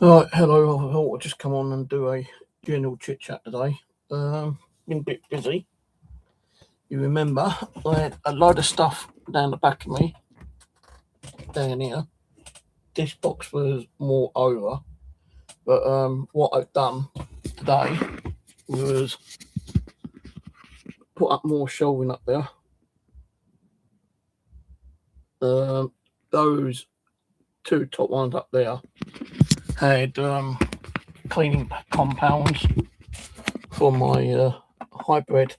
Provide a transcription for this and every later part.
Right, hello. I thought I'd just come on and do a general chit chat today. Been a bit busy. You remember I had a load of stuff down the back of me, down here. This box was more over, but what I've done today was put up more shelving up there. Those two top ones up there had cleaning compounds for my hybrid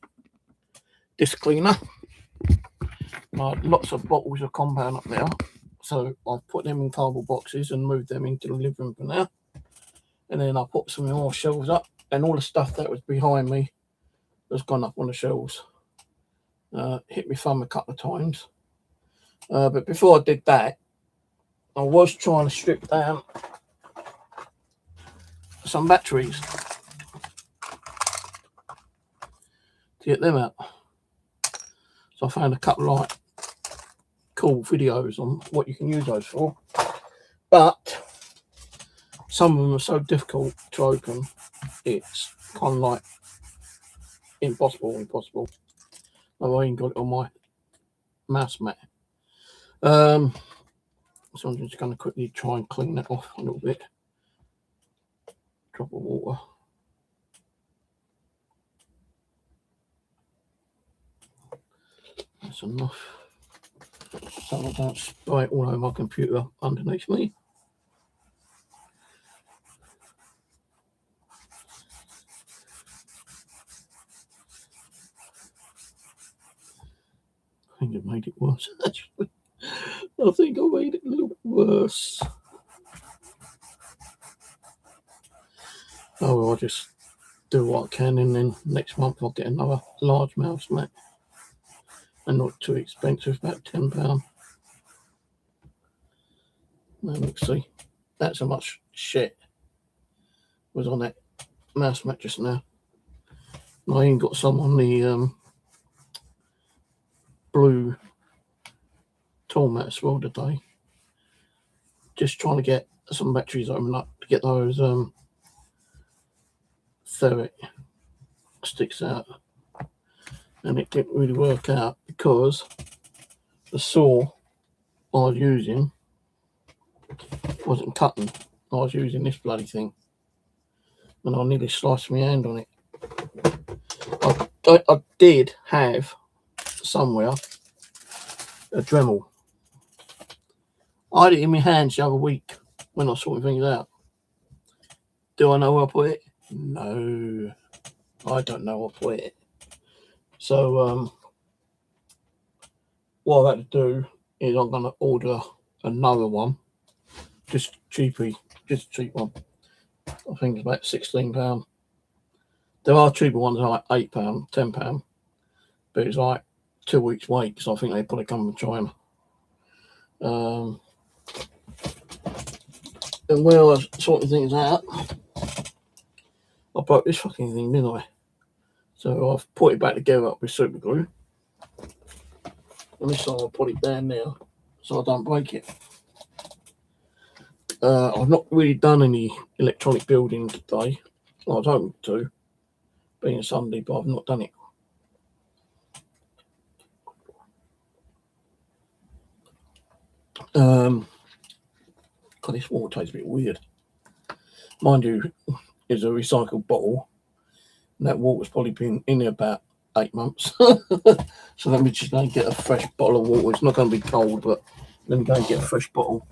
disc cleaner. I had lots of bottles of compound up there, so I've put them in cardboard boxes and moved them into the living room for now. And then I put some more shelves up, and all the stuff that was behind me has gone up on the shelves. Hit my thumb a couple of times. But before I did that, I was trying to strip down some batteries to get them out. So I found a couple of like cool videos on what you can use those for. But some of them are so difficult to open, it's kind of like impossible. I've even got it on my mouse mat. So I'm just going to quickly try and clean that off a little bit. Drop of water. That's enough. So I don't spray it all over my computer underneath me. I think it made it worse, actually. I think I made it a little bit worse. Oh, well, I'll just do what I can, and then next month I'll get another large mouse mat. And not too expensive, about £10. Now, let's see. That's how much shit was on that mouse mat just now. And I even got some on the blue tall mat as well today. Just trying to get some batteries open up to get those ferret sticks out. And it didn't really work out because the saw I was using wasn't cutting. I was using this bloody thing, and I nearly sliced my hand on it. I did have somewhere a Dremel. I had it in my hands the other week when I was sorting things out. Do I know where I put it? No, I don't know where I put it. So what I've had to do is I'm going to order another one, just a cheap one. I think it's about £16. There are cheaper ones like £8, £10, but it's like 2 weeks wait, so I think they probably come from China. And when I was sorting things out, I broke this fucking thing, didn't I? So I've put it back together with super glue. And this time I'll put it down there so I don't break it. I've not really done any electronic building today. Well, I was hoping to, being a Sunday, but I've not done it. God, this water tastes a bit weird. Mind you, it's a recycled bottle. And that water's probably been in there about 8 months. So let me just go and get a fresh bottle of water. It's not going to be cold, but let me go and get a fresh bottle.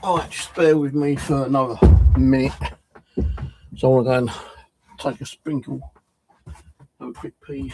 Alright, just bear with me for another minute. So I want to go and take a sprinkle, have a quick pee.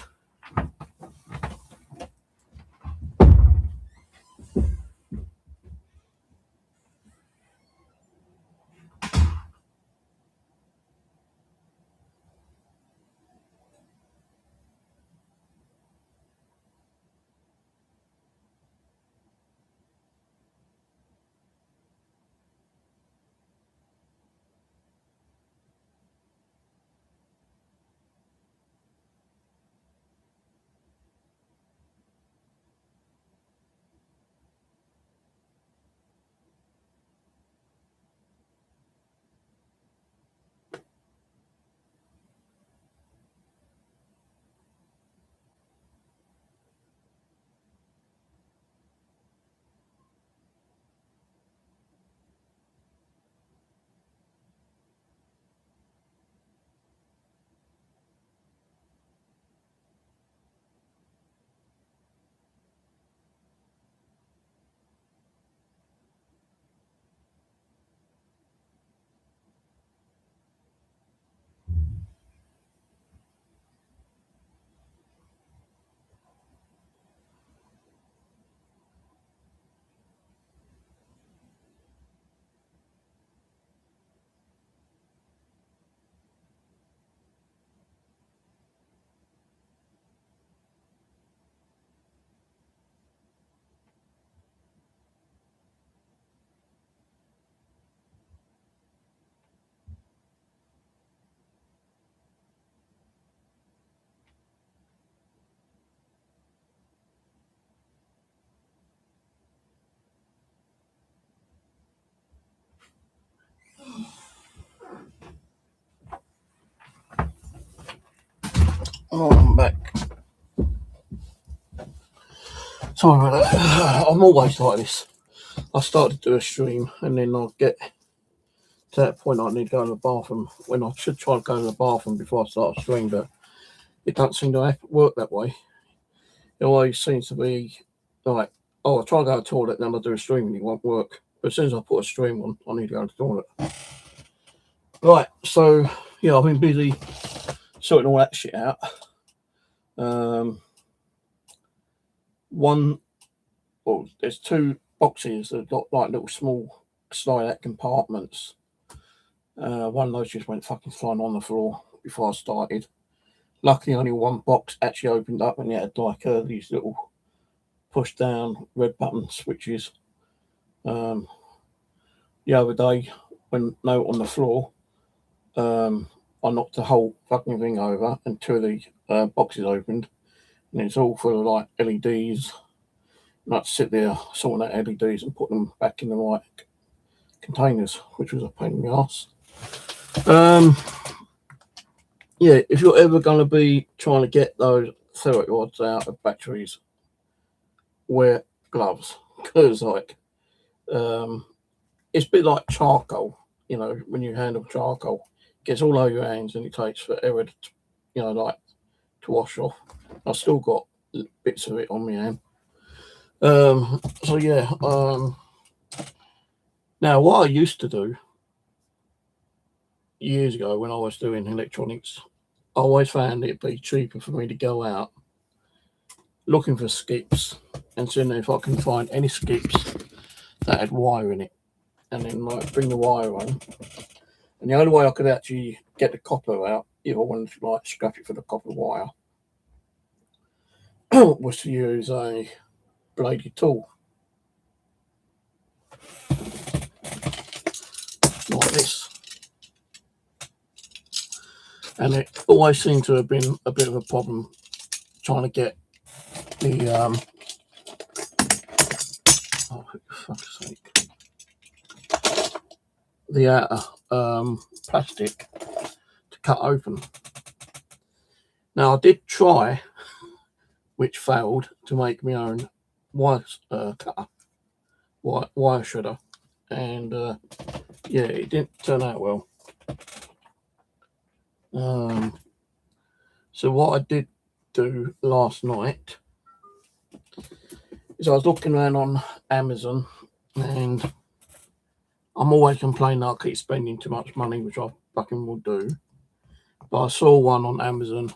Oh, I'm back. Sorry about that. I'm always like this. I started to do a stream and then I'll get to that point I need to go to the bathroom when I should try to go to the bathroom before I start a stream, but it doesn't seem to work that way. It always seems to be like, oh, I'll try to go to the toilet, then I'll do a stream and it won't work. But as soon as I put a stream on, I need to go to the toilet. Right, so yeah, I've been busy sorting all that shit out. There's two boxes that got like little small slide out compartments. One of those just went fucking flying on the floor before I started. Luckily, only one box actually opened up, and it had like these little push down red button switches. The other day, when they were on the floor, I knocked the whole fucking thing over, and two of the boxes opened, and it's all full of like LEDs. And I'd sit there sorting out LEDs and put them back in the right containers, which was a pain in the ass. Yeah, if you're ever going to be trying to get those 30 odds out of batteries, wear gloves, because like it's a bit like charcoal. You know, when you handle charcoal, it gets all over your hands and it takes forever to, to wash off. I've still got bits of it on my hand. So yeah. Now, what I used to do years ago when I was doing electronics, I always found it'd be cheaper for me to go out looking for skips and seeing if I can find any skips that had wire in it, and then like bring the wire on. And the only way I could actually get the copper out, if I wanted to like scrap it for the copper wire, was to use a bladed tool like this. And it always seemed to have been a bit of a problem trying to get the oh, for fuck's sake, the outer plastic to cut open. Now I did try, which failed, to make my own wire cutter, wire shredder, and yeah, it didn't turn out well. So what I did do last night is I was looking around on Amazon, and I'm always complaining I keep spending too much money, which I fucking will do. But I saw one on Amazon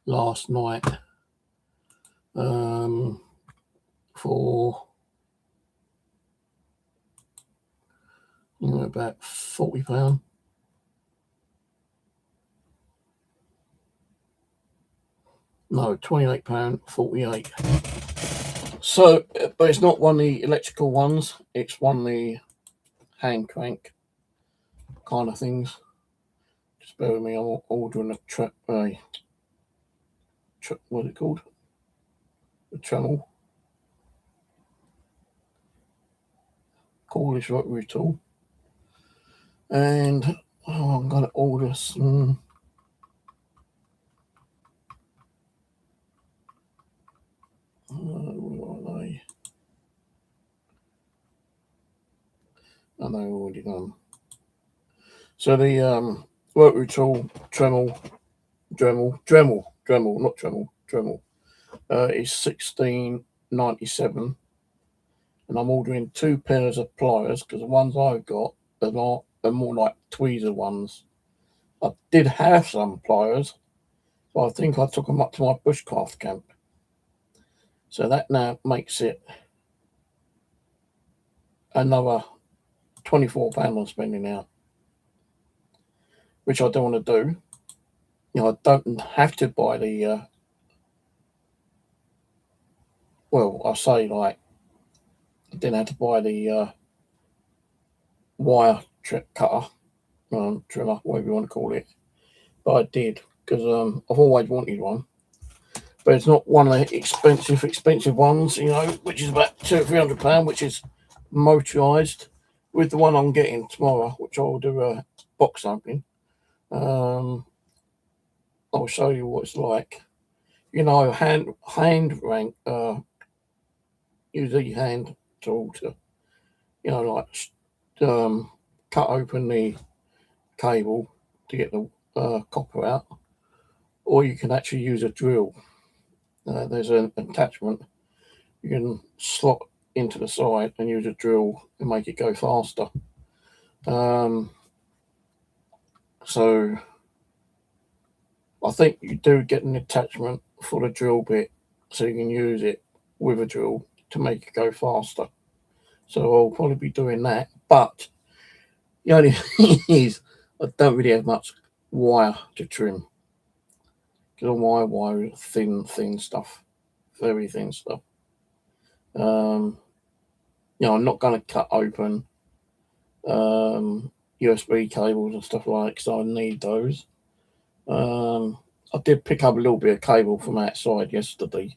last night for about £40. No, £28.48. So, but it's not one of the electrical ones. It's one of the hand crank kind of things. Just bear with me. I'm ordering a what's it called? A Tremel. Cordless rotary tool. And I'm going to order some. What are they? I know already done. So the rotary tool Dremel, not Tremel, Dremel, is $16.97, and I'm ordering 2 pairs of pliers because the ones I've got are more like tweezer ones. I did have some pliers, but I think I took them up to my bushcraft camp. So that now makes it another £24 I'm spending now, which I don't want to do. I don't have to buy the, I say like, I didn't have to buy the wire cutter, trimmer, whatever you want to call it, but I did because I've always wanted one. But it's not one of the expensive ones, which is about £200-300, which is motorised. With the one I'm getting tomorrow, which I'll do a box opening, I I'll show you what it's like. Hand rank. Use the hand tool to, cut open the cable to get the copper out, or you can actually use a drill. There's an attachment you can slot into the side and use a drill and make it go faster. So I think you do get an attachment for the drill bit, so you can use it with a drill to make it go faster. So I'll probably be doing that. But the only thing is, I don't really have much wire to trim, because all my wire is thin stuff, very thin stuff. I'm not going to cut open USB cables and stuff like that, because I need those. I did pick up a little bit of cable from outside yesterday,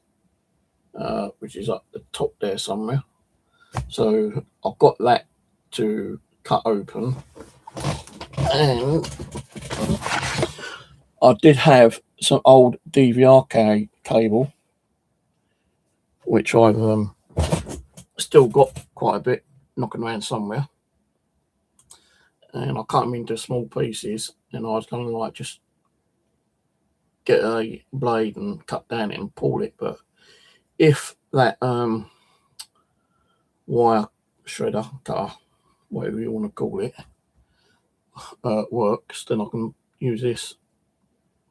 which is up the top there somewhere. So I've got that to cut open. And I did have some old DVR cable, which I've still got quite a bit knocking around somewhere. And I cut them into small pieces, and I was going to like just get a blade and cut down it and pull it. But if that wire shredder, cutter, whatever you want to call it, works, then I can use this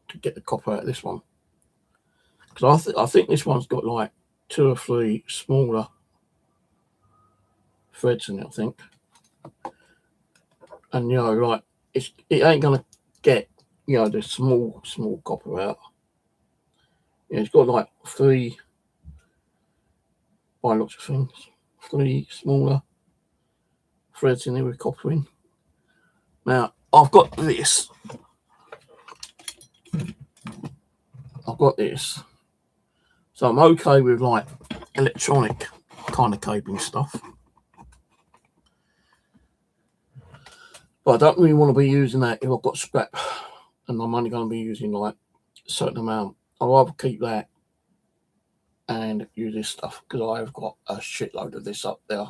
to get the copper out of this one. Because I think this one's got like 2 or 3 smaller threads in it, I think. And like it ain't gonna get the small copper out. It's got like 3, by lots of things, 3 smaller threads in there with copper in. Now I've got this. So I'm okay with like electronic kind of cabling stuff. But I don't really want to be using that if I've got scrap and I'm only going to be using like a certain amount. I'd rather keep that and use this stuff, because I've got a shitload of this up there.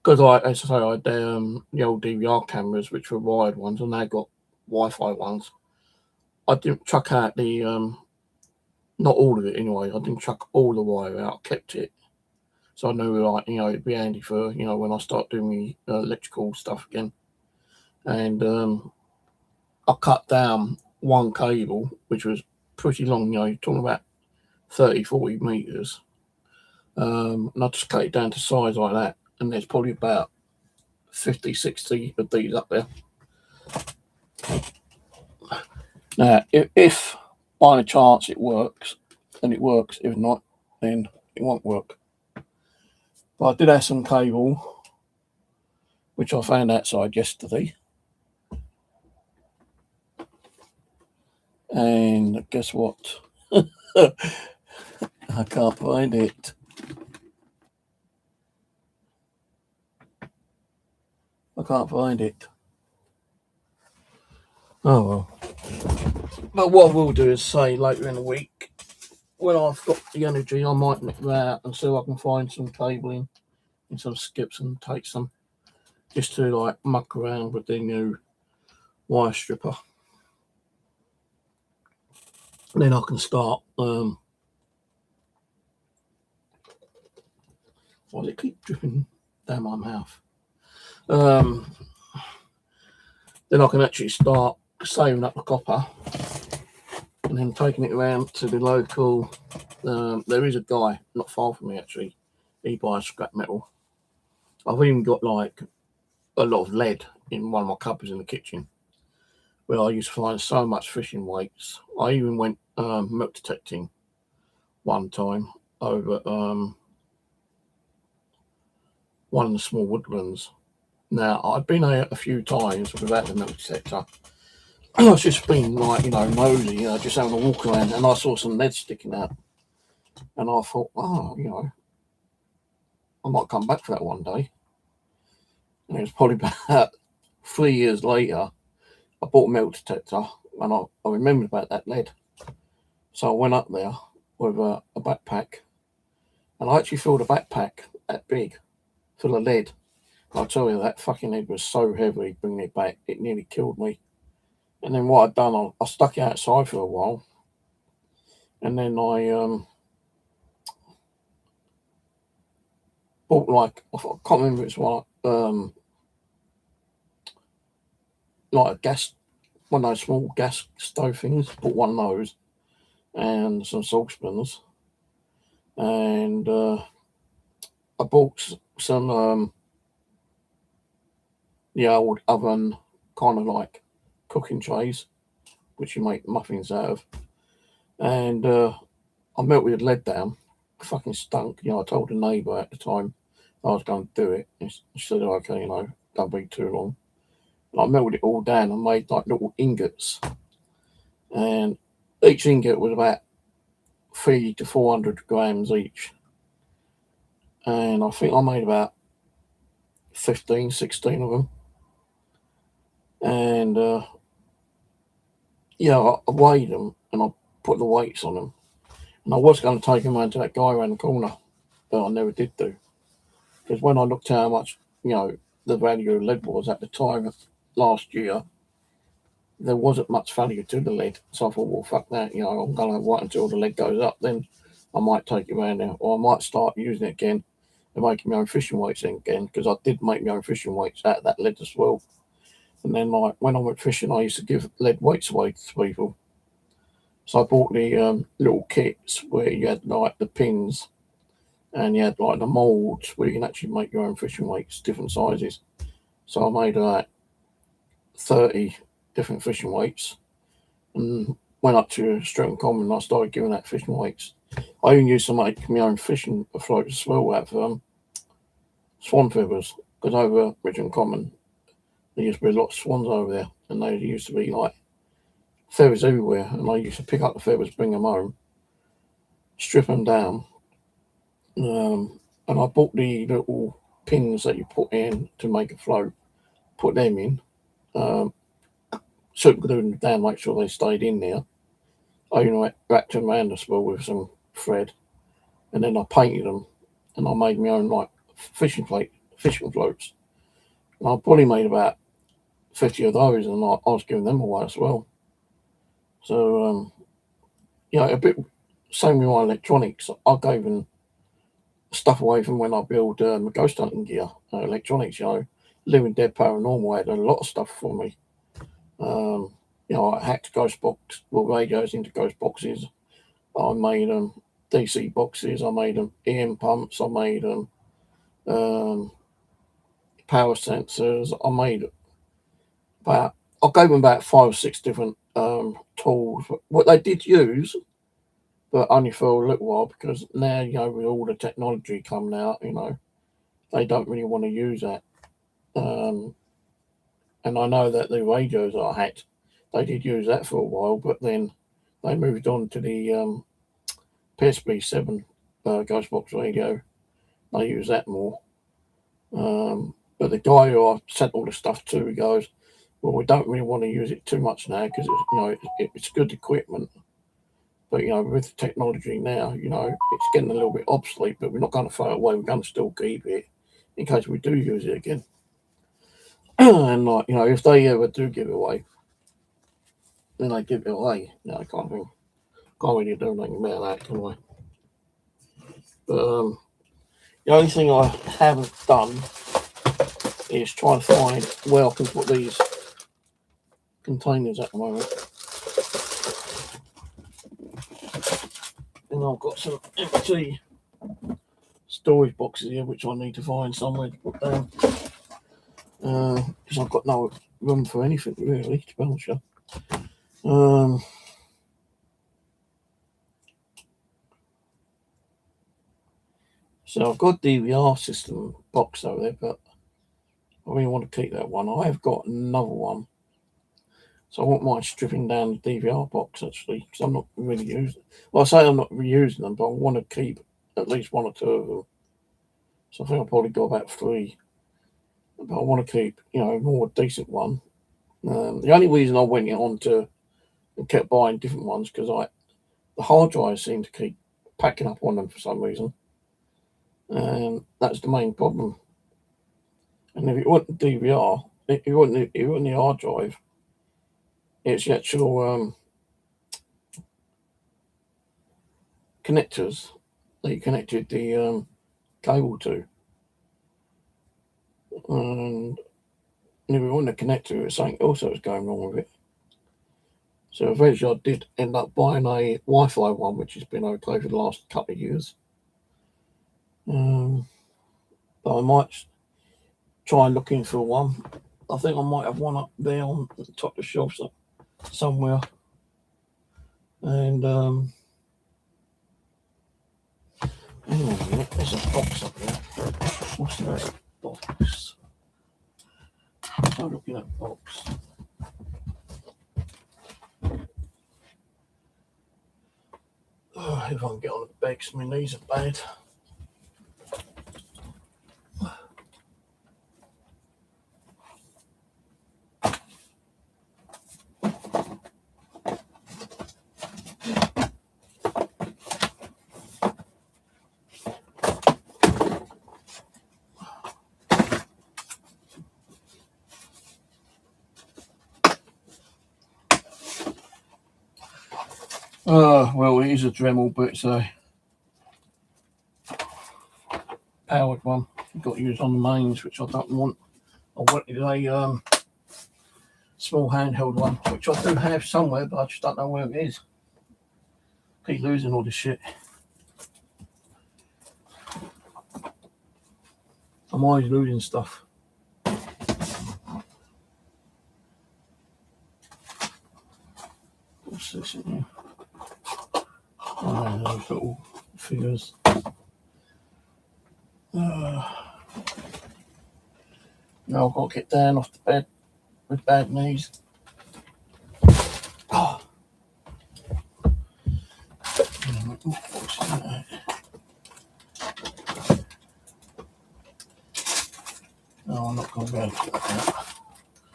Because as I say, I had the old DVR cameras, which were wired ones, and they got Wi-Fi ones. I didn't chuck out the, not all of it anyway, I didn't chuck all the wire out, I kept it. So I knew, like, it'd be handy for, when I start doing the electrical stuff again. And I cut down one cable, which was pretty long, you're talking about 30-40 meters. And I just cut it down to size like that. And there's probably about 50-60 of these up there. Now, if by any chance it works, then it works. If not, then it won't work. But I did have some cable, which I found outside yesterday. And guess what? I can't find it. Oh well. But what we'll do is say later in the week, when I've got the energy, I might nick that out and see if I can find some cabling and some skips and take some, just to like muck around with the new wire stripper. And then I can start. Why does it keep dripping down my mouth? Then I can actually start saving up the copper and then taking it around to the local. There is a guy not far from me actually. He buys scrap metal. I've even got like a lot of lead in one of my cupboards in the kitchen, where I used to find so much fishing weights. I even went milk detecting one time over one of the small woodlands. Now, I'd been there a few times without the milk detector. I was just being like, nosy, just having a walk around, and I saw some lead sticking out. And I thought, oh, I might come back for that one day. And it was probably about 3 years later, I bought a milk detector, and I remembered about that lead. So I went up there with a backpack, and I actually filled a backpack that big full of lead. I tell you, that fucking lead was so heavy bringing it back, it nearly killed me. And then what I'd done, I stuck it outside for a while, and then I bought I can't remember if it's like a gas, one of those small gas stove things. Bought one of those and some saucepans, and I bought some the old oven kind of like cooking trays, which you make muffins out of, and I melted lead down. Fucking stunk. I told the neighbour at the time I was going to do it. She said, "Okay, don't be too long." And I melted it all down and made like little ingots, and each ingot was about 300 to 400 grams each, and I think I made about 15, 16 of them. And I weighed them and I put the weights on them, and I was going to take them around to that guy around the corner, but I never did do, because when I looked at how much the value of lead was at the time last year, there wasn't much value to the lead. So I thought, well, fuck that. I'm going to wait until the lead goes up. Then I might take it around there, or I might start using it again and making my own fishing weights again, because I did make my own fishing weights out of that lead as well. And then, like, when I went fishing, I used to give lead weights away to people. So I bought the little kits where you had like the pins, and you had like the molds where you can actually make your own fishing weights, different sizes. So I made like 30 different fishing weights, and went up to Streatham Common and I started giving out fishing weights. I even used to make my own fishing floats as well out of swan feathers, because over Richmond Common there used to be a lot of swans over there, and they used to be like feathers everywhere, and I used to pick up the feathers, bring them home, strip them down, and I bought the little pins that you put in to make a float, put them in, super glued them down, make sure they stayed in there. I wrapped them around as well with some thread, and then I painted them, and I made my own like fishing floats. And I probably made about 50 of those, and I was giving them away as well. So a bit same with my electronics. I gave them stuff away from when I build my ghost hunting gear, electronics. Living Dead Paranormal had a lot of stuff for me. I hacked radios into ghost boxes. I made them DC boxes. I made them EM pumps. I made them power sensors. I gave them about 5 or 6 different tools. What they did use, but only for a little while, because now, with all the technology coming out, they don't really want to use that. And I know that the radios I had, they did use that for a while, but then they moved on to the PSB7 ghost box radio. They use that more. But the guy who I sent all the stuff to, he goes, "Well, we don't really want to use it too much now, because it's good equipment. But with the technology now, it's getting a little bit obsolete. But we're not going to throw it away. We're going to still keep it in case we do use it again." And if they ever do give it away, then they give it away. Can't really do anything about that, can I? But the only thing I haven't done is try to find where I can put these containers at the moment. And I've got some empty storage boxes here, which I need to find somewhere to put down, because I've got no room for anything really, to be honest with you. So I've got DVR system box over there, but I really want to keep that one. I have got another one, so I won't mind stripping down the DVR box actually, because I'm not really using. Well, I say I'm not reusing them, but I want to keep at least 1 or 2 of them. So I think I've probably got about 3, but I want to keep a more decent one. The only reason I went on to and kept buying different ones, because hard drives seem to keep packing up on them for some reason, and that's the main problem. And if it wasn't the DVR, it wasn't the hard drive, it's the actual connectors that you connected the cable to. And if it wasn't a connector, it was something else that was going wrong with it. So eventually I did end up buying a Wi-Fi one, which has been okay for the last couple of years. But I might try looking for one. I think I might have one up there on the top of the shelf somewhere. And hang on a minute, there's a box up there. What's that box? I'm looking at the box. Oh, if I can get on the bed, because my knees are bad. Well, it is a Dremel, but it's a powered one. You've got to use on the mains, which I don't want. I wanted a small handheld one, which I do have somewhere, but I just don't know where it is. Keep losing all this shit. I'm always losing stuff. What's this in here? Oh, those little figures. Now I've got to get down off the bed with bad knees. Oh. What's that? No, I'm not going to be able to get that out.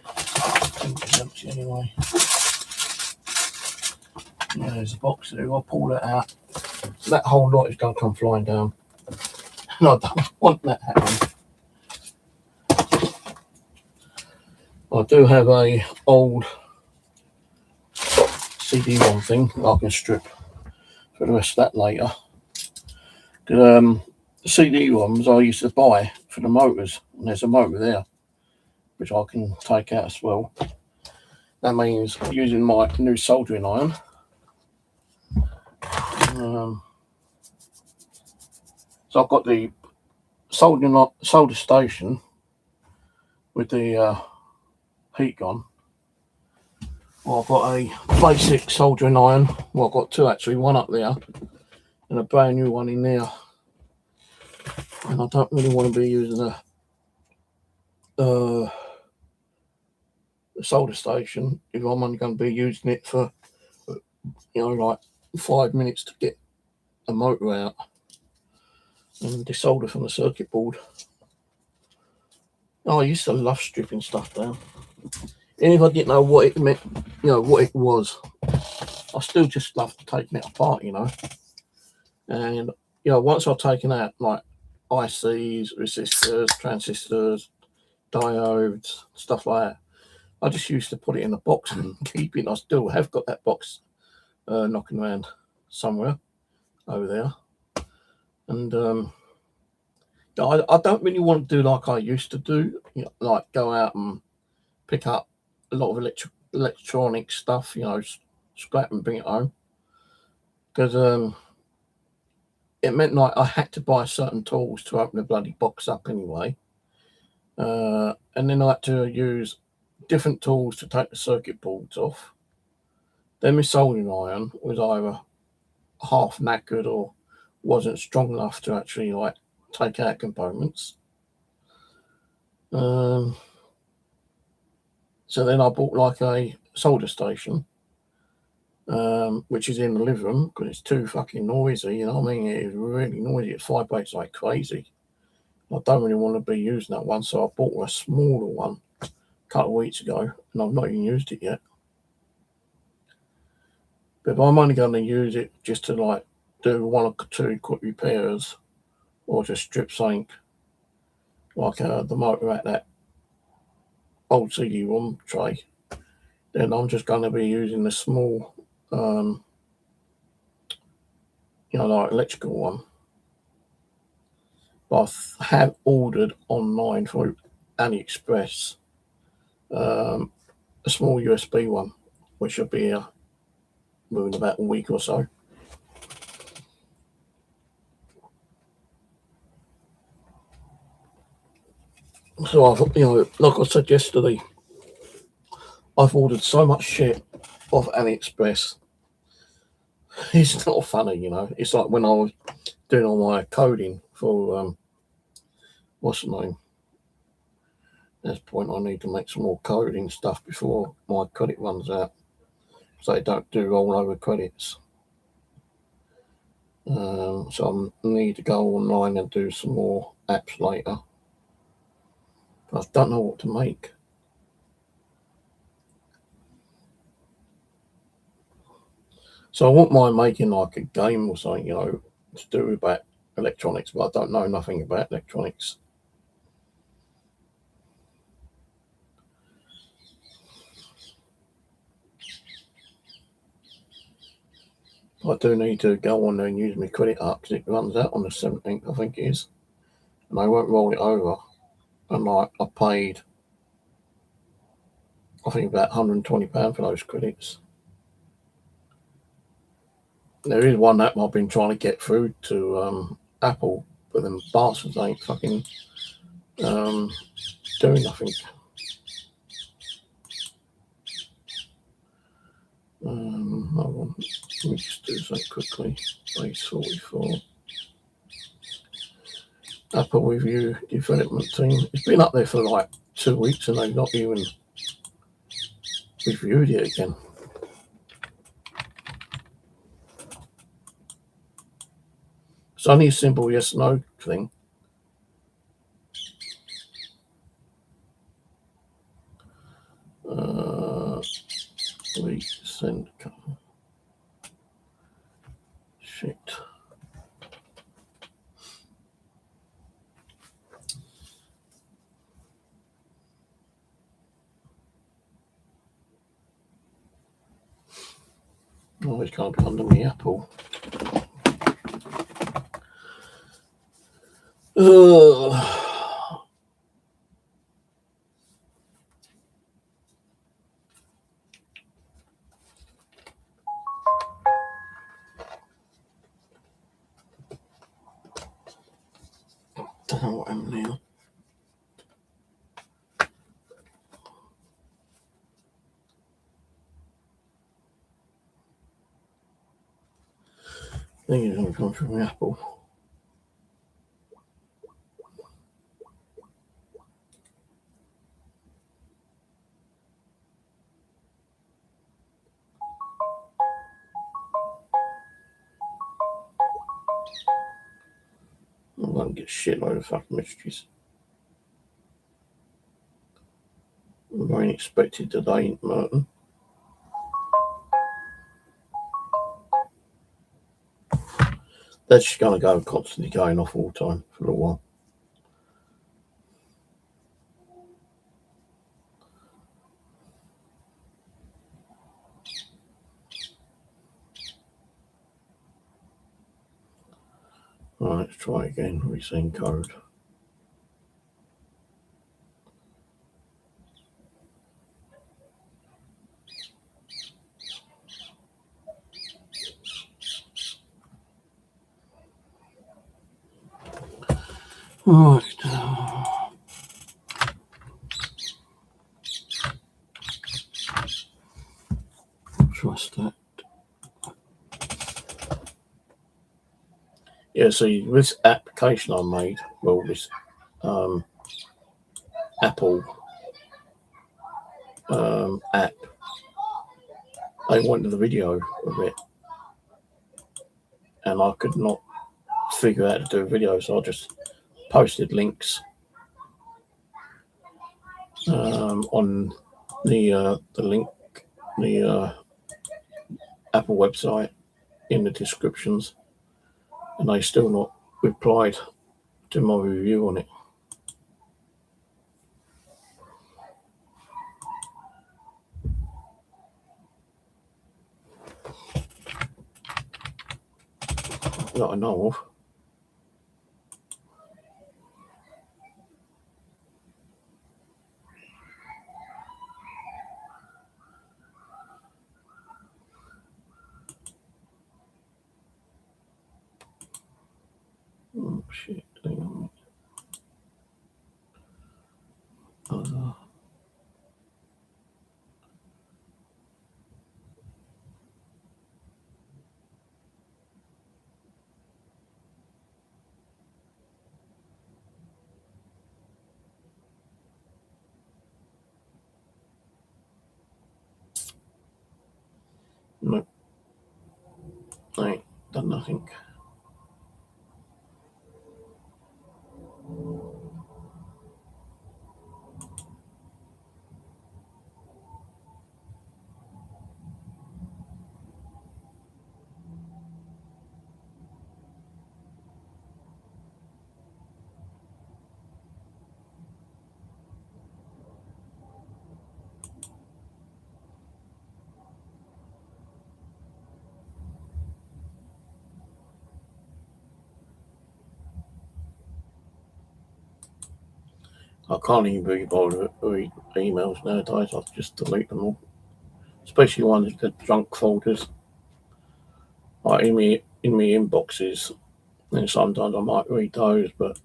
I think it's empty anyway. Yeah, there's a box there. I'll pull that out. That whole lot is going to come flying down. And I don't want that happening. I do have a old CD-ROM thing that I can strip for the rest of that later. The CD-ROMs I used to buy for the motors, and there's a motor there which I can take out as well. That means using my new soldering iron. So I've got the solder station with the heat gun. Well, I've got a basic soldering iron. Well, I've got two actually, one up there and a brand new one in there. And I don't really want to be using a solder station if I'm only going to be using it for, like 5 minutes to get a motor out and desolder from the circuit board. Oh, I used to love stripping stuff down. And if I didn't know what it meant, what it was, I still just loved taking it apart, And, once I've taken out like ICs, resistors, transistors, diodes, stuff like that, I just used to put it in a box and keep it. I still have got that box knocking around somewhere over there. And I don't really want to do like I used to do, like go out and pick up a lot of electronic stuff, scrap and bring it home. Because it meant like I had to buy certain tools to open the bloody box up anyway. And then I had to use different tools to take the circuit boards off. Then my soldering iron was either half knackered or wasn't strong enough to actually take out components. So then I bought like a solder station, which is in the living room because it's too fucking noisy. It is really noisy. It vibrates like crazy. I don't really want to be using that one, so I bought a smaller one a couple of weeks ago, and I've not even used it yet. But if I'm only going to use it just to like do one or two quick repairs, or just strip something like the motor at that old CD-ROM tray, then I'm just going to be using the small, like electrical one. But I have ordered online through AliExpress a small USB one, which should be here within about a week or so. So I've, like I said yesterday, I've ordered so much shit off AliExpress. It's not funny, It's like when I was doing all my coding for what's the name? There's a point I need to make some more coding stuff before my credit runs out, so they don't do rollover credits. So I need to go online and do some more apps later. But I don't know what to make. So I wouldn't mind making like a game or something, to do about electronics, but I don't know nothing about electronics. I do need to go on there and use my credit up because it runs out on the 17th, I think it is. And I won't roll it over. And I paid, I think, about £120 for those credits. There is one app I've been trying to get through to Apple, but them bastards ain't fucking doing nothing. Hold on. Let me just do something quickly. Base 44. Apple Review Development Team. It's been up there for like 2 weeks and they've not even reviewed it again. It's only a simple yes no thing. Send cover. Shit. Always can't be under the Apple. Don't know what I'm now. I think it's going to come from Apple. I'm going to get a shitload of fucking messages. I'm very unexpected today, Merton. They're just going to go constantly going off all the time for a while. Right, let's try again. Resend code. Right. Trust that. Yeah, see, this application I made, well, this Apple app, I wanted the video of it, and I could not figure out how to do a video, so I just posted links on the link, the Apple website in the descriptions, and they still not replied to my review on it. That I know of. Oh shit, hang on. Nope. I ain't done nothing. I can't even be bothered to read emails nowadays. I just delete them all, especially ones that are junk folders, like in me inboxes. And sometimes I might read those, but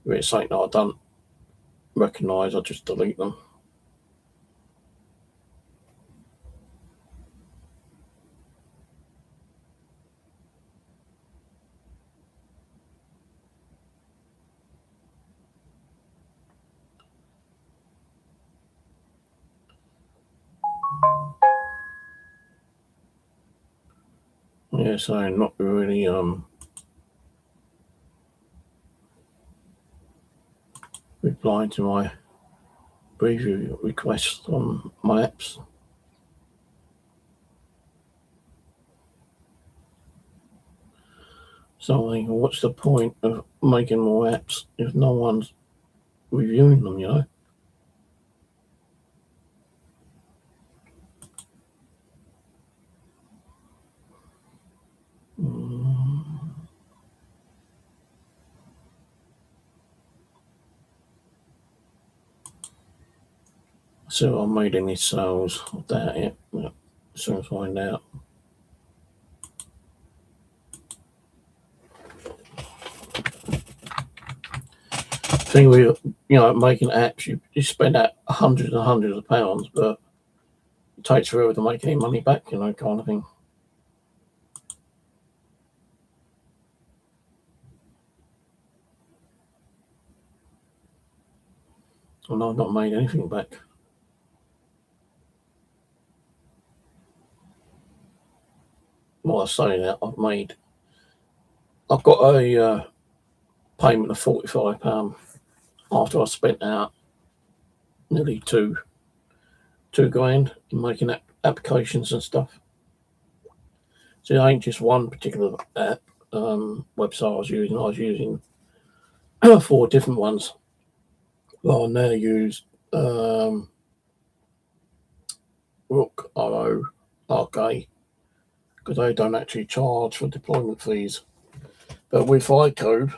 if it's something that I don't recognise, I just delete them. Yeah, so not really replying to my preview requests on my apps. So I think, what's the point of making more apps if no one's reviewing them, you know? So I made any sales of that yet? Yeah, soon as find out. Thing with making apps, you spend out hundreds and hundreds of pounds, but it takes forever to make any money back, kind of thing. And I've not made anything back. Well, I say that I've got a payment of £45 after I spent out nearly two grand in making applications and stuff. So it ain't just one particular app website I was using 4 different ones. Well, I now use Rook RORK because they don't actually charge for deployment fees. But with Firecode,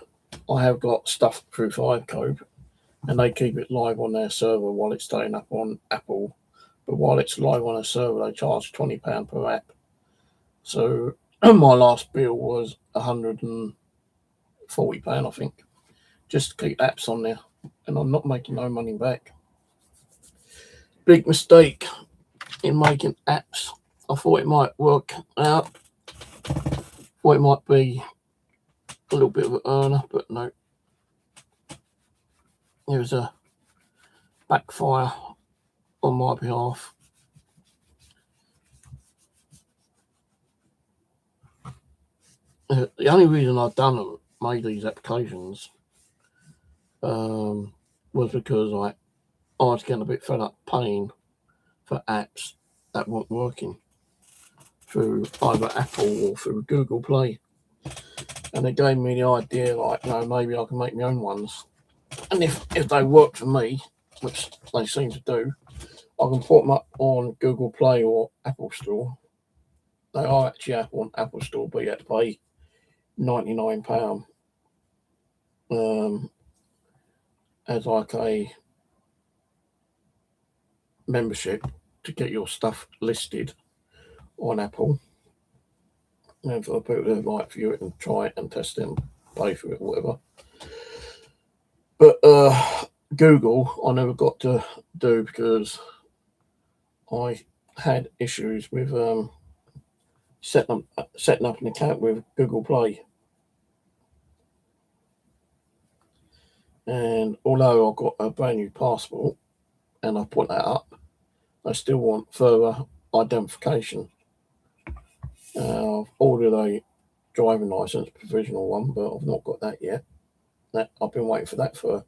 I have got stuff through Firecode, and they keep it live on their server while it's staying up on Apple. But while it's live on a server, they charge £20 per app. So my last bill was £140, I think, just to keep apps on there, and I'm not making no money back. Big mistake in making apps. I thought it might work out. Thought it might be a little bit of an earner, but no. There was a backfire on my behalf. The only reason I've made these applications was because I was getting a bit fed up paying for apps that weren't working. through either Apple or through Google Play. And they gave me the idea, like, maybe I can make my own ones. And if they work for me, which they seem to do, I can put them up on Google Play or Apple Store. They are actually up on Apple Store, but you have to pay £99 as like a membership to get your stuff listed on Apple. And for the people that like view it and try it and test it and pay for it or whatever. But Google, I never got to do because I had issues with setting up an account with Google Play. And although I got a brand new passport and I put that up, I still want further identification. I've ordered a driving license, provisional one, but I've not got that yet. I've been waiting for that for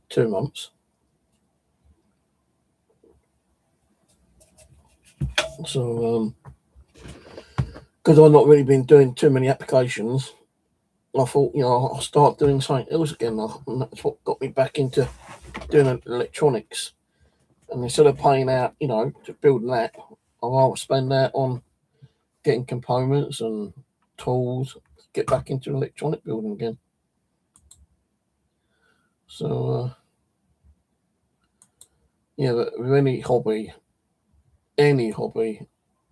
2 months. So, because I've not really been doing too many applications, I thought, I'll start doing something else again. And that's what got me back into doing electronics. And instead of paying out, to build that, I'd rather spend that on getting components and tools, get back into electronic building again. So, but with any hobby,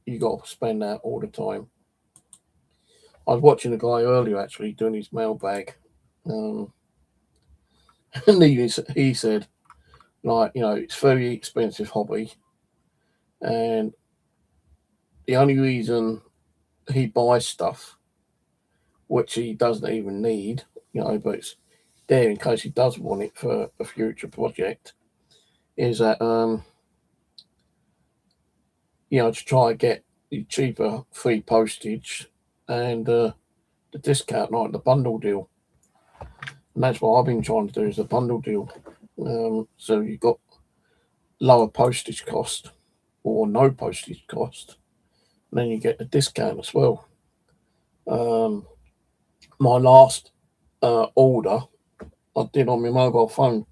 you got to spend that all the time. I was watching a guy earlier actually doing his mailbag, and he said, like, it's a very expensive hobby, and the only reason he buys stuff which he doesn't even need, but it's there in case he does want it for a future project, is that to try and get the cheaper free postage and the discount, like the bundle deal. And that's what I've been trying to do, is the bundle deal. So you've got lower postage cost or no postage cost, and then you get the discount as well. My last order I did on my mobile phone,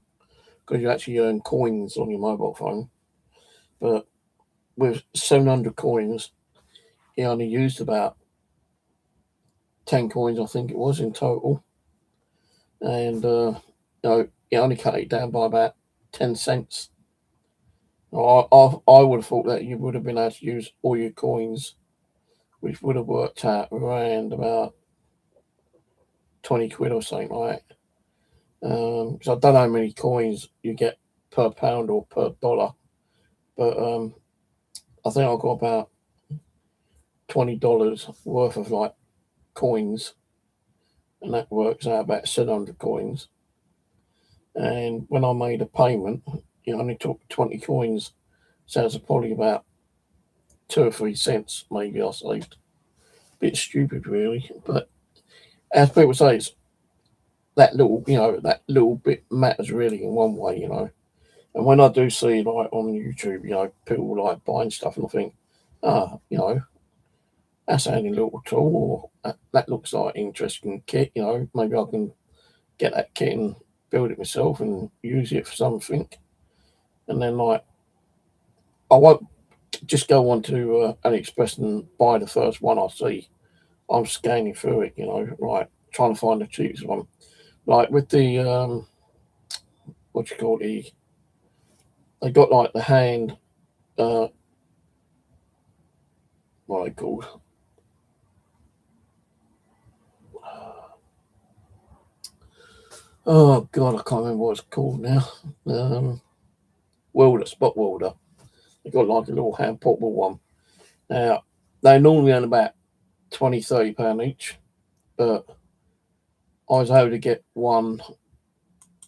because you actually earn coins on your mobile phone. But with 700 coins, he only used about 10 coins, I think it was, in total. And, he only cut it down by about 10 cents. I would have thought that you would have been able to use all your coins, which would have worked out around about 20 quid or something like that. So I don't know how many coins you get per pound or per dollar, but I think I got about $20 worth of like coins, and that works out about 700 coins. And when I made a payment, it only took 20 coins, so it's probably about 2 or 3 cents maybe I saved. Bit stupid, really, but as people say, it's that little bit matters really in one way, And when I do see, like, on YouTube, people like buying stuff, and I think, that's only a little tool, or that looks like an interesting kit, maybe I can get that kit and build it myself and use it for something. And then, like, I won't just go on to AliExpress and buy the first one I see. I'm scanning through it, right, trying to find the cheapest one. Like with the, they got like the hand, what are they called? Oh God, I can't remember what it's called now. Spot welder. They got like a little hand portable one. Now, they normally earn about £20-30 each, but I was able to get one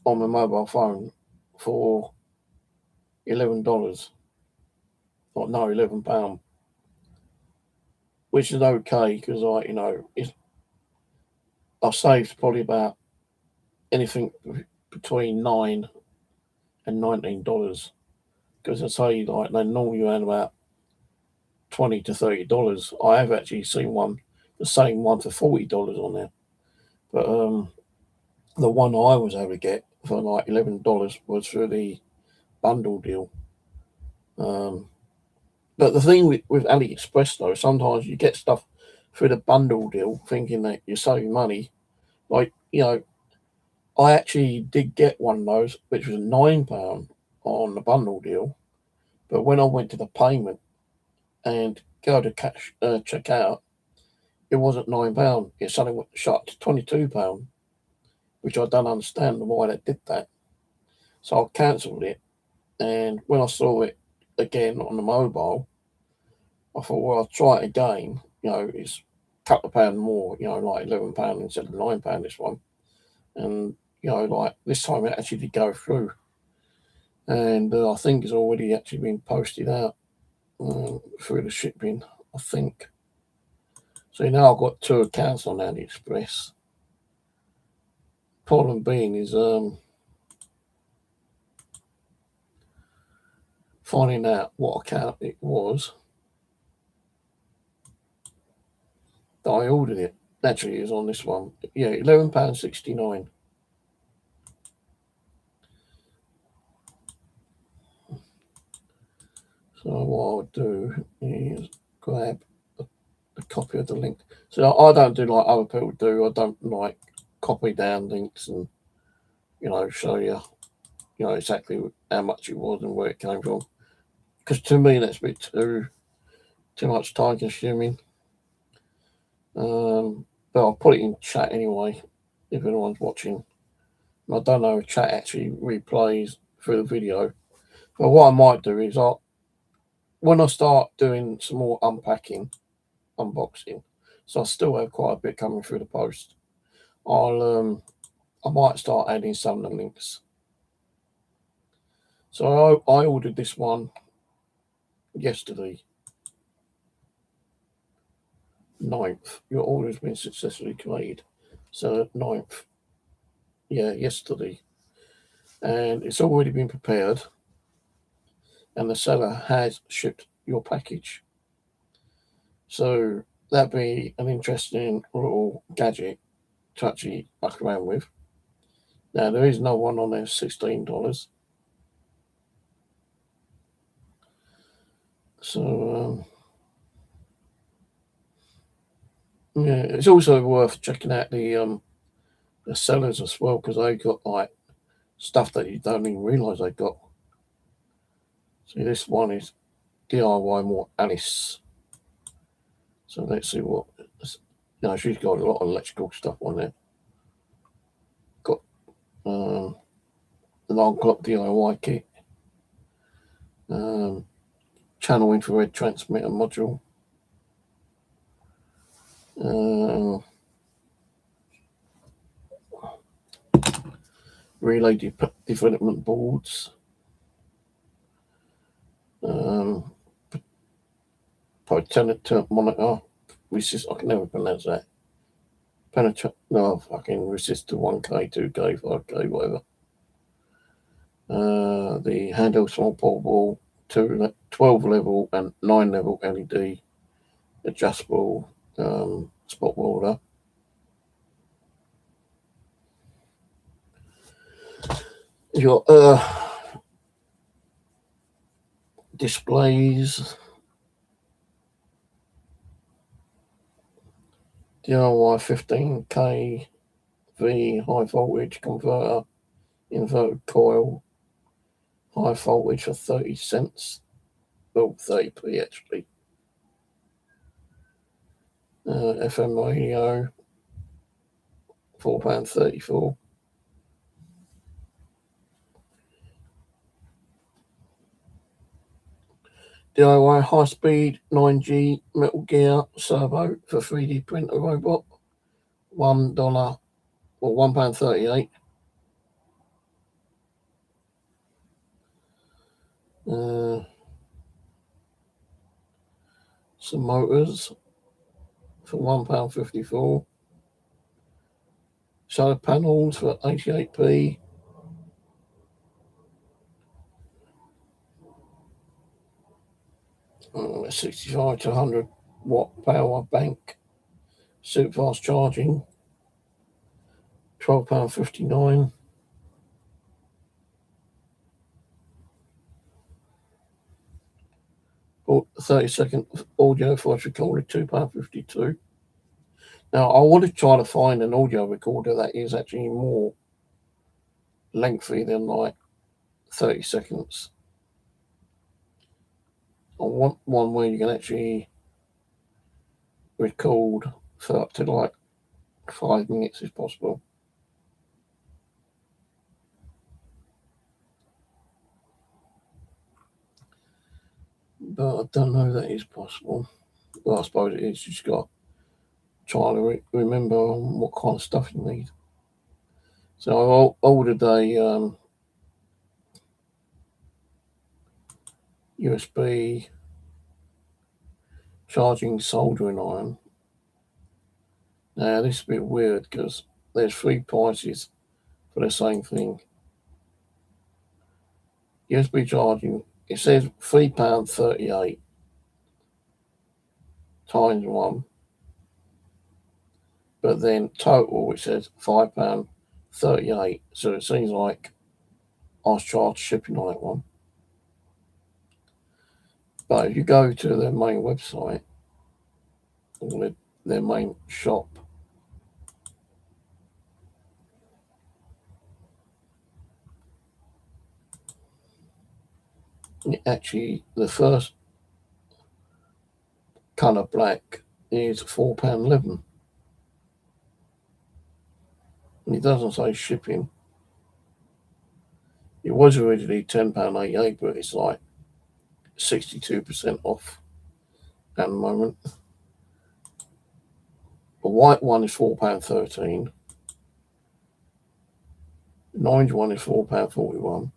on my mobile phone for $11. Like, no, £11, which is okay, because I saved probably about anything between $9 and $19, because I say, like, they normally earn about $20 to $30. I have actually seen the same one for $40 on there. But the one I was able to get for like $11 was for the bundle deal. But the thing with AliExpress though, sometimes you get stuff through the bundle deal thinking that you're saving money. Like, I actually did get one of those, which was £9 on the bundle deal. But when I went to the payment and go to check out, it wasn't £9. It suddenly went shut to £22, which I don't understand why they did that. So I cancelled it. And when I saw it again on the mobile, I thought, well, I'll try it again. It's a couple of pounds more, like £11 instead of £9 this one. And, like this time it actually did go through. And I think it's already actually been posted out through the shipping, I think. So now I've got 2 accounts on AliExpress. Problem being is finding out what account it was that I ordered it. Naturally, it was on this one. Yeah, £11.69. So what I'll do is grab a copy of the link. So I don't do like other people do. I don't like copy down links and show you exactly how much it was and where it came from. Because to me that's a bit too much time consuming. But I'll put it in chat anyway if anyone's watching. I don't know if chat actually replays through the video. But what I might do is when I start doing some more unboxing, so I still have quite a bit coming through the post, I might start adding some of the links. So I ordered this one yesterday, 9th. Your order has been successfully created. So 9th, yesterday. And it's already been prepared. And the seller has shipped your package. So that'd be an interesting little gadget to actually muck around with. Now there is no one on there, $16. So it's also worth checking out the sellers as well, because they got like stuff that you don't even realise they got. See, this one is DIY More Alice. So let's see what. She's got a lot of electrical stuff on there. Got an alarm clock DIY kit, channel infrared transmitter module, relay development boards, potential monitor, I can never pronounce that. Resistor 1K, 2K, 5K, whatever. The handheld small portable 12 level and 9 level LED adjustable spot welder. Your displays, DIY 15K V high voltage converter, inverted coil, high voltage for 30 cents. Well, 30p actually. FM radio, £4.34. DIY high-speed 9G Metal Gear servo for 3D printer robot, $1 or £1.38. Some motors for £1.54. Solar panels for 88p. 65 to 100 watt power bank, super fast charging, £12.59. Or 30-second audio voice recorder, £2.52. Now, I want to try to find an audio recorder that is actually more lengthy than like 30 seconds. I want one where you can actually record for up to like 5 minutes if possible. But I don't know that is possible. Well, I suppose it is. You just got to try to remember what kind of stuff you need. So I ordered a USB charging soldering iron. Now, this is a bit weird because there's 3 prices for the same thing. USB charging, it says £3.38 times 1, but then total it says £5.38. So it seems like I was charged shipping on that one. But if you go to their main website, their main shop, actually the first colour black is £4.11. And it doesn't say shipping. It was originally £10.88, but it's like 62% off at the moment. The white one is £4.13. The orange one is £4.41.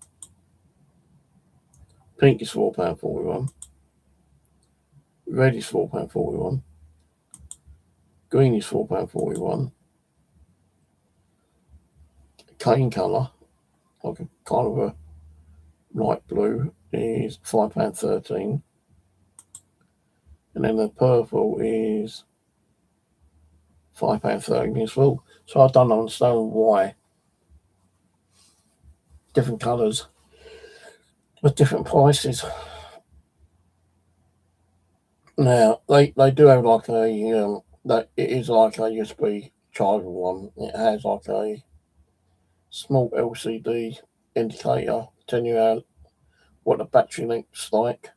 Pink is £4.41. Red is £4.41. Green is £4.41. Cane colour, like a kind of a light blue, is £5.13. And then the purple is £5.13 as well. So I don't understand why different colours with different prices. Now they do have like a that it is like a USB charging one. It has like a small LCD indicator telling you what the battery length's like.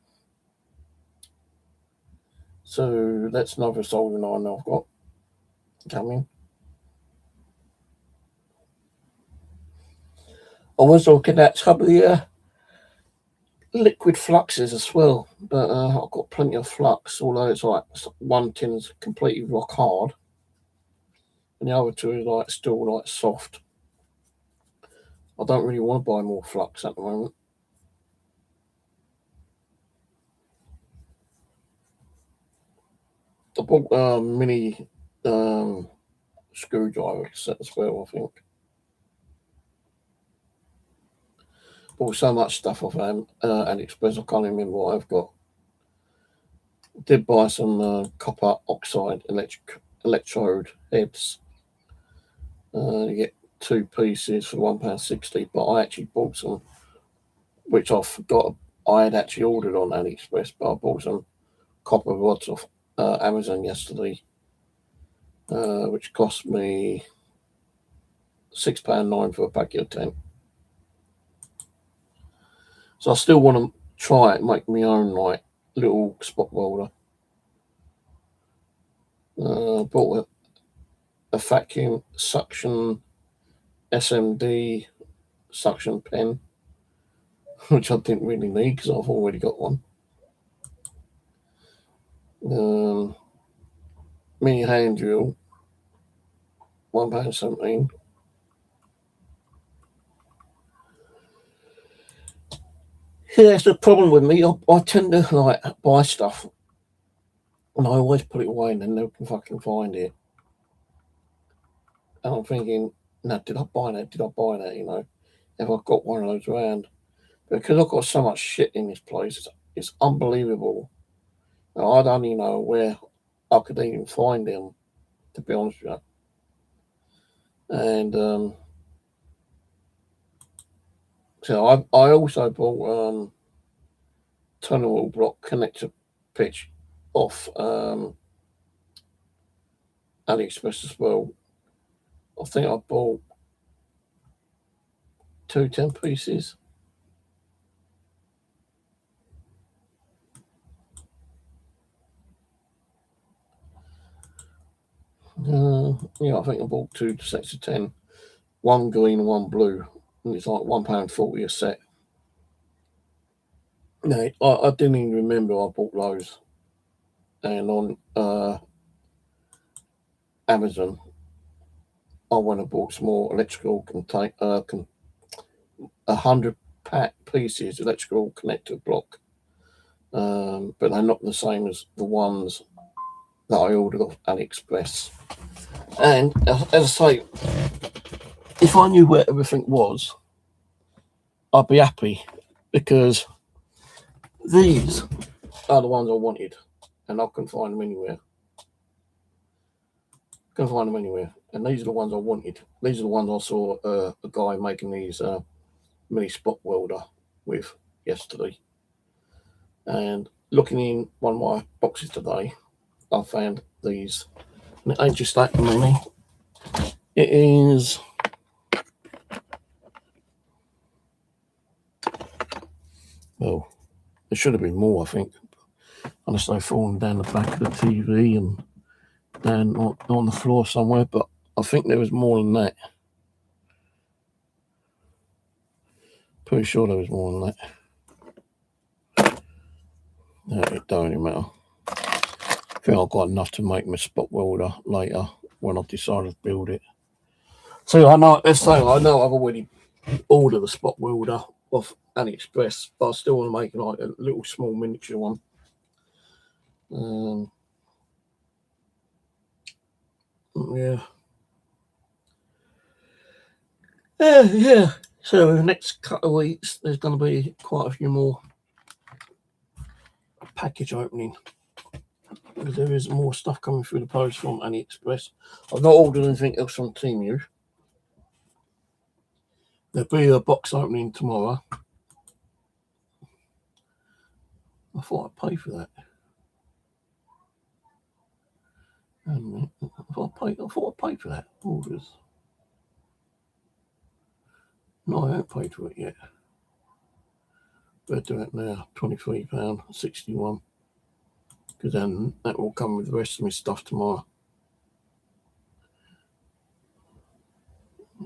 So that's another soldering iron I've got coming. I was looking at some of the liquid fluxes as well, but I've got plenty of flux, although it's like one tin is completely rock hard and the other two is like still like soft. I don't really want to buy more flux at the moment. I bought a mini screwdriver set as well, I think. Bought so much stuff off AliExpress, I can't even remember what I've got. I did buy some copper oxide electrode heads. You get 2 pieces for £1.60, but I actually bought some, which I forgot I had actually ordered on AliExpress, but I bought some copper rods off Amazon yesterday, which cost me £6.9 for a packet of 10. So I still want to try it, make my own like little spot welder. Bought a vacuum suction SMD suction pen, which I didn't really need because I've already got one. Mini hand drill, £1.17. Yeah, that's the problem with me. I tend to like buy stuff and I always put it away and then no one can fucking find it. And I'm thinking, no, did I buy that? Did I buy that? You know, have I got one of those around? Because I've got so much shit in this place, it's unbelievable I don't even know where I could even find them, to be honest with you. And so I also bought tunnel block connector pitch off AliExpress as well. I think I bought 2 10 pieces. Yeah, I think I bought 2 sets of 10, one green and one blue, and it's like £1.40 a set. No, I didn't even remember I bought those. And on Amazon, I went and bought some more electrical 100 pack pieces electrical connector block, but they're not the same as the ones that I ordered off AliExpress. And as I say, if I knew where everything was, I'd be happy, because these are the ones I wanted, and I couldn't find them anywhere. Couldn't find them anywhere, and these are the ones I wanted. These are the ones I saw a guy making these mini spot welder with yesterday. And looking in one of my boxes today, I found these. And it ain't just that many. It is well, there should have been more, I think, unless they've fallen down the back of the TV and down on the floor somewhere. But I think there was more than that. Pretty sure there was more than that. No, it don't even matter. I think I've got enough to make my spot welder later when I've decided to build it. So I know I've already ordered the spot welder off AliExpress, but I still want to make like a little small miniature one. Yeah. Yeah. So in the next couple of weeks, there's going to be quite a few more package opening, because there is more stuff coming through the post from AliExpress. I've not ordered anything else from Temu. There'll be a box opening tomorrow. I thought I'd pay for that. I thought I'd pay for that. Orders. No, I haven't paid for it yet. Better do it now. £23.61. Because then that will come with the rest of my stuff tomorrow.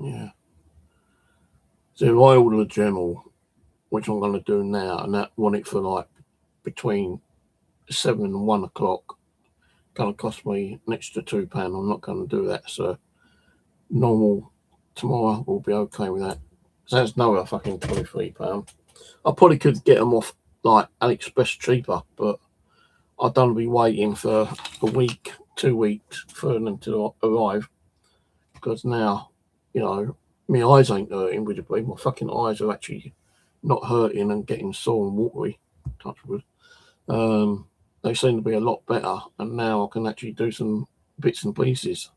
Yeah. So if I order a Dremel, which I'm going to do now, and that want it for like between 7 and 1 o'clock, going to cost me an extra £2. I'm not going to do that. So normal tomorrow will be okay with that. So that's no fucking £23. I probably could get them off like AliExpress cheaper, but I don't be waiting for a week, 2 weeks for them to arrive, because now, my eyes ain't hurting, would you believe? My fucking eyes are actually not hurting and getting sore and watery, touch wood. They seem to be a lot better, and now I can actually do some bits and pieces.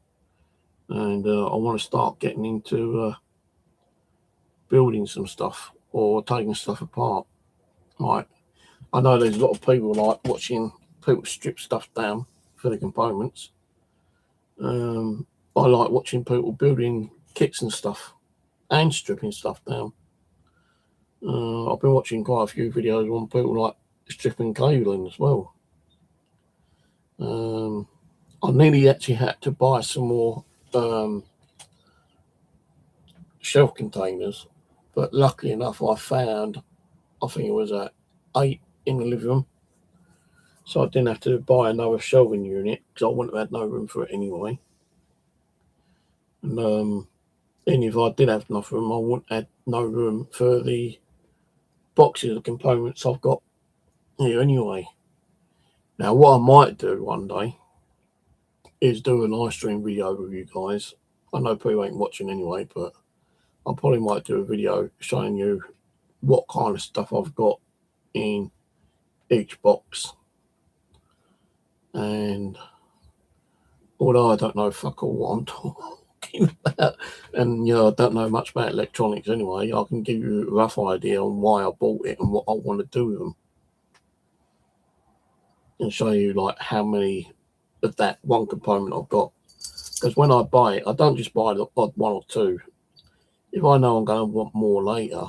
And I want to start getting into building some stuff or taking stuff apart. Like, I know there's a lot of people like watching people strip stuff down for the components. I like watching people building kits and stuff and stripping stuff down. I've been watching quite a few videos on people like stripping cabling as well. I nearly actually had to buy some more shelf containers, but luckily enough I found, I think it was 8 in the living room, so I didn't have to buy another shelving unit, because I wouldn't have had no room for it anyway. And if I did have enough room, I wouldn't have no room for the boxes of components I've got here anyway. Now, what I might do one day is do a live stream video with you guys. I know people ain't watching anyway, but I probably might do a video showing you what kind of stuff I've got in each box. And although I don't know fuck all what I'm talking about, and I don't know much about electronics anyway, I can give you a rough idea on why I bought it and what I want to do with them, and show you like how many of that one component I've got. Because when I buy it, I don't just buy the odd one or two. If I know I'm going to want more later,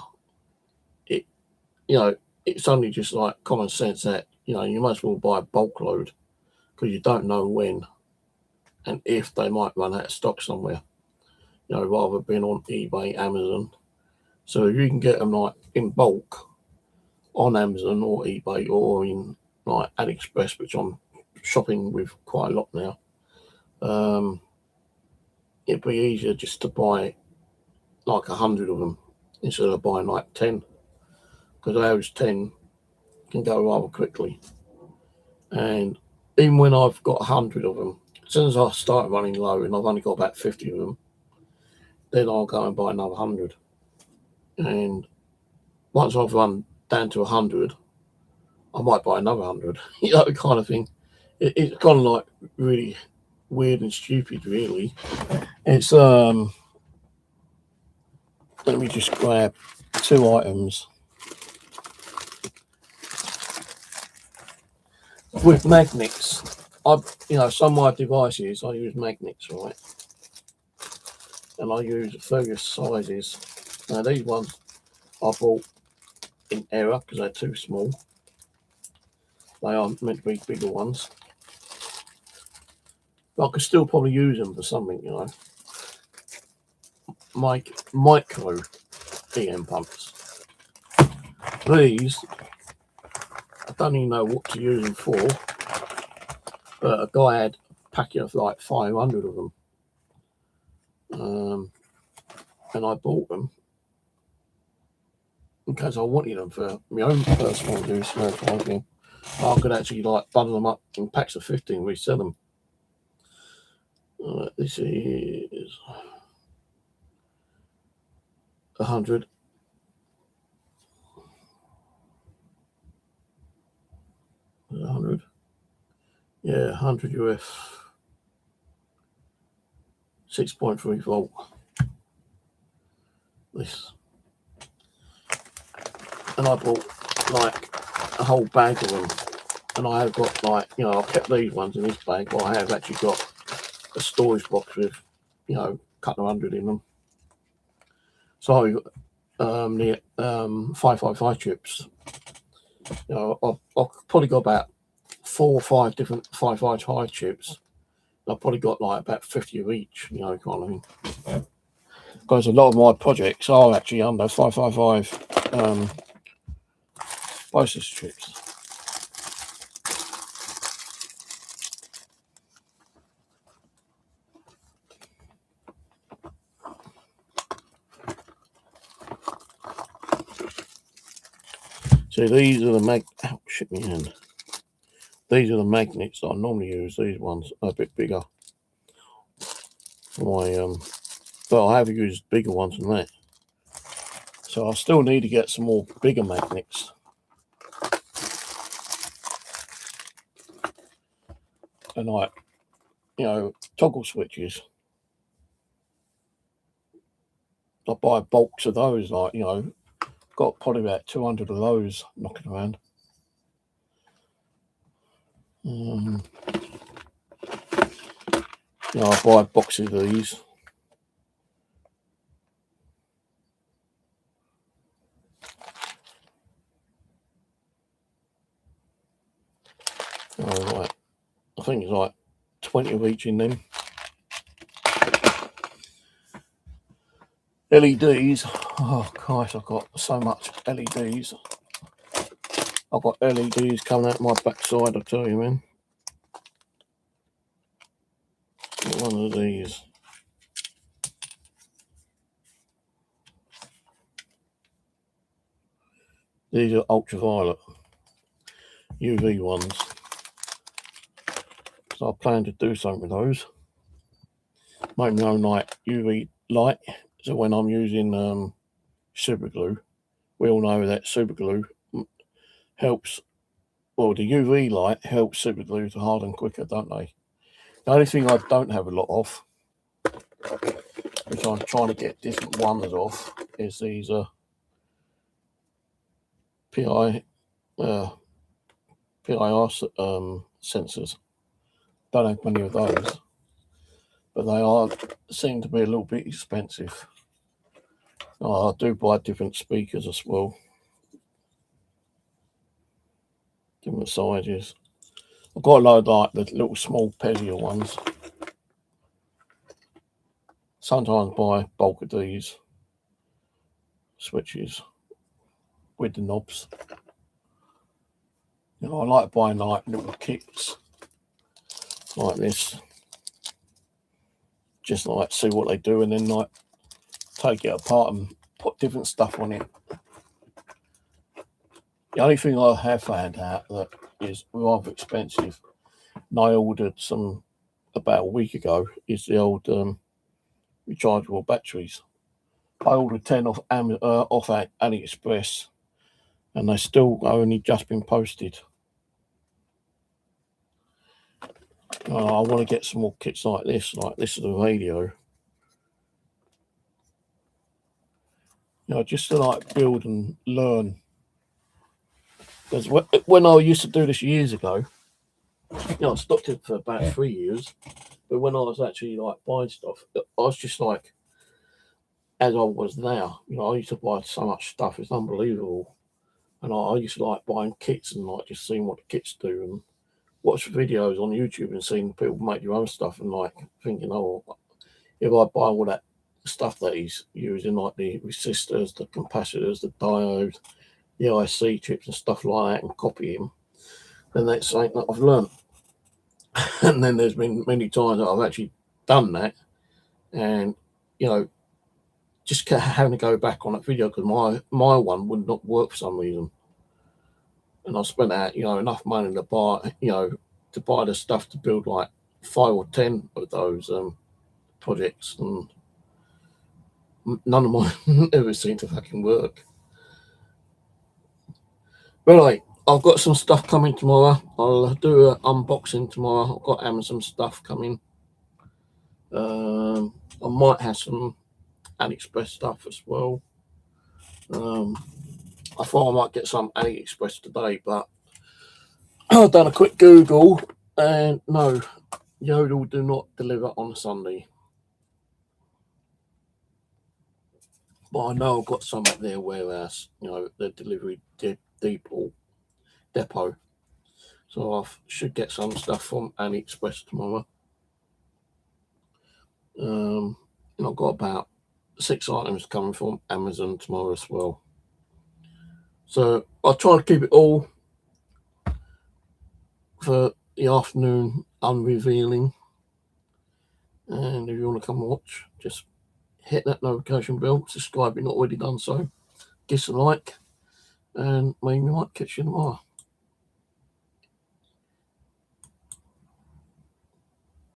it's only just like common sense that you might as well buy a bulk load, because you don't know when and if they might run out of stock somewhere. Rather being on eBay, Amazon. So if you can get them like in bulk on Amazon or eBay or in like AliExpress, which I'm shopping with quite a lot now, it'd be easier just to buy like 100 of them instead of buying like 10, because those 10 can go rather quickly. And even when I've got 100 of them, as soon as I start running low and I've only got about 50 of them, then I'll go and buy another 100. And once I've run down to 100, I might buy another 100, kind of thing. It's kind of like really weird and stupid, really. It's, let me just grab 2 items. With magnets, some of my devices, I use magnets, right? And I use various sizes. Now, these ones I bought in error because they're too small. They aren't meant to be bigger ones. But I could still probably use them for something, Micro EM pumps. These, I don't even know what to use them for, but a guy had a packet of like 500 of them. And I bought them because I wanted them for my own personal use. I could actually like bundle them up in packs of 15 and resell them. This is 100. Yeah, 100 UF 6.3 volt. This. And I bought like a whole bag of them. And I have got like, I've kept these ones in this bag, but I have actually got a storage box with, a couple of 100 in them. So the 555 chips, I've probably got about 4 or 5 different 555 chips. I've probably got like about 50 of each, kind of thing. Because a lot of my projects are actually under 555 process chips. So these are the These are the magnets that I normally use. These ones are a bit bigger. But I have used bigger ones than that. So I still need to get some more bigger magnets. And like, toggle switches. I buy bulks of those, like, got probably about 200 of those knocking around. I buy boxes of these. Right. I think it's like 20 of each in them. LEDs. Oh, Christ, I've got so much LEDs. I've got LEDs coming out my backside, I tell you, man. One of these. These are ultraviolet UV ones. So I plan to do something with those. Make my own like UV light. So when I'm using super glue, we all know that super glue helps well, the UV light helps super glue to harden quicker, don't they? The only thing I don't have a lot of, which I'm trying to get different ones off, is these PIR sensors. Don't have many of those, but they seem to be a little bit expensive. I do buy different speakers as well, different sizes. I've got a load like the little small Pezia ones. Sometimes buy bulk of these switches with the knobs. I like buying like little kits like this, just like see what they do, and then like take it apart and put different stuff on it. The only thing I have found out that is rather expensive, and I ordered some about a week ago, is the old rechargeable batteries. I ordered 10 off AliExpress, and they still only just been posted. I want to get some more kits like this is the radio. Just to like build and learn. Because when I used to do this years ago, I stopped it for about 3 years. But when I was actually like buying stuff, I was just like, as I was now, I used to buy so much stuff, it's unbelievable. And I used to like buying kits and like just seeing what the kits do and watch videos on YouTube and seeing people make their own stuff and like thinking, oh, if I buy all that stuff that he's using, like the resistors, the capacitors, the diodes, the IC chips and stuff like that, and copy him, then that's something that I've learned. And then there's been many times that I've actually done that, and just having to go back on that video because my one would not work for some reason, and I spent out enough money to buy the stuff to build like 5 or 10 of those projects, and none of mine ever seem to fucking work. But anyway, I've got some stuff coming tomorrow. I'll do an unboxing tomorrow. I've got Amazon stuff coming. I might have some AliExpress stuff as well. I thought I might get some AliExpress today, but I've done a quick Google, and no, Yodel do not deliver on a Sunday. But I know I've got some at their warehouse, their delivery depot. So I should get some stuff from AliExpress tomorrow. And I've got about 6 items coming from Amazon tomorrow as well. So I'll try to keep it all for the afternoon unrevealing. And if you want to come and watch, just hit that notification bell, subscribe if you've not already done so, give us a like, and maybe we might catch you tomorrow.